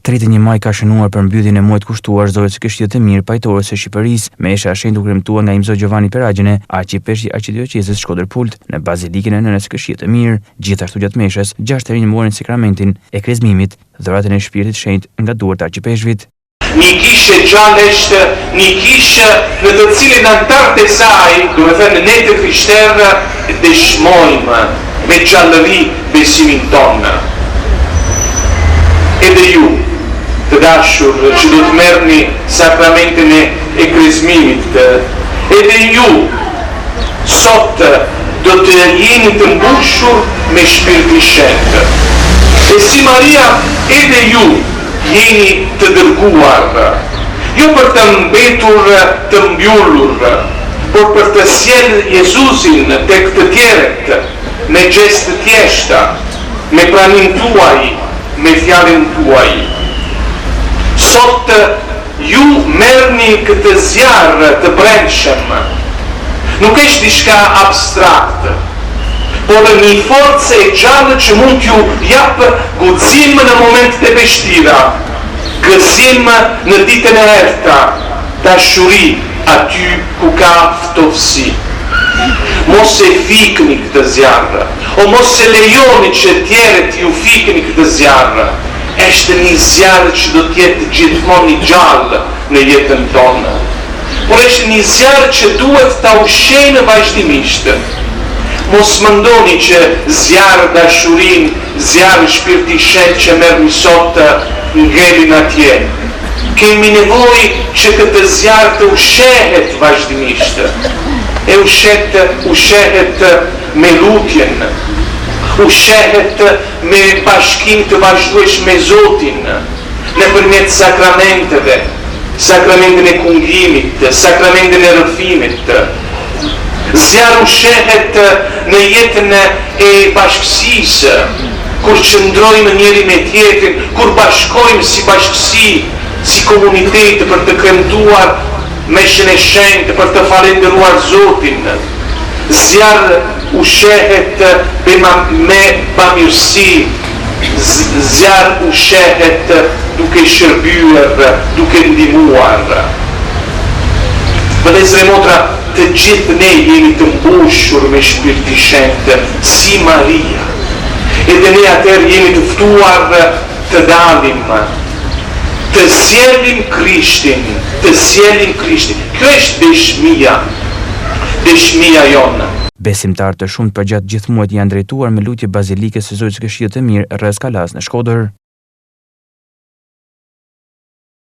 31 maj ka shënuar për mbylljen e muajit kushtuar zotës së Këshillit të Mirë pajtore së Shqipërisë. Mesha është shenjtë kremtuar nga Imzo Giovanni Peragjene, arkiepeshti i Arkidiocezës Shkodër-Pult në bazilikën e Nënës së Këshillit të Mirë. Gjithashtu gjatë meshës, 6 të rinj morën sakramentin e krezmimit, dhuratën e Shpirtit Shenjtë nga duart e arkiepeshvit. Një kishë gjallë është një kishë në të cilin antarët e saj, do të thënë ne të krishterë, dëshmojmë me gjallëri besimin tonë. Edhe ju, të dashur, që do të merrni sakramentin e krezmimit, edhe ju, sot do të jeni të mbushur me Shpirtin Shenjtë. E si Maria, edhe ju jeni të dërguar, jo për të mbetur të mbyllur, por për të sjellë Jezusin tek të tjerët, me gjest të thjeshta, me praninë tuaj, me fjalën tuaj. Sot ju merrni këtë zjarr të brendshëm. Nuk është diçka abstrakte, por një forcë e gjallë që mund t'ju japë guxim në momentet e vështira, gëzim në ditën e errta, dashuri aty ku ka ftofsi. Mos e fikni këtë zjarr, o mos e lejoni që tjerët ju fikni këtë zjarr. Është një zjarr që do të jetë gjithmonë i gjallë në jetën tonë. Por është një zjarr që duhet ta ushqejmë vazhdimisht. Mos mendoni që zjarr dashurin, zjarr Shpirti Shenjtë që merrni sot ngelin atje. Kemi nevojë që këtë zjarr të ushqehet vazhdimisht. E ushqehet me lutjen, ushqehet me bashkim të vazhdueshëm me Zotin, nëpërmjet sakramenteve, sakramentin e kungimit, sakramentin e rrëfimit. Zjarr ushqehet në jetën e bashkësisë, kur qëndrojmë njëri me tjetrin, kur bashkojmë si bashkësi, si komunitet për të kremtuar meshën e shenjtë, për të falendëruar Zotin. Zjarr ushqehet me bamirësi, zjarr ushqehet duke shërbyer, duke ndihmuar. Vëllezër e motra, të gjithë ne jemi të mbushur me Shpirtin Shenjtë, si Maria. Edhe ne atëherë jemi të ftuar të dalim, të sjellim Krishtin, të sjellim Krishtin. Kjo është dëshmia jonë. Besimtarë të shumtë përgjatë gjithë muajit janë drejtuar me lutje bazilikës së Zotës së Këshillit të Mirë rreth Kalas në Shkodër.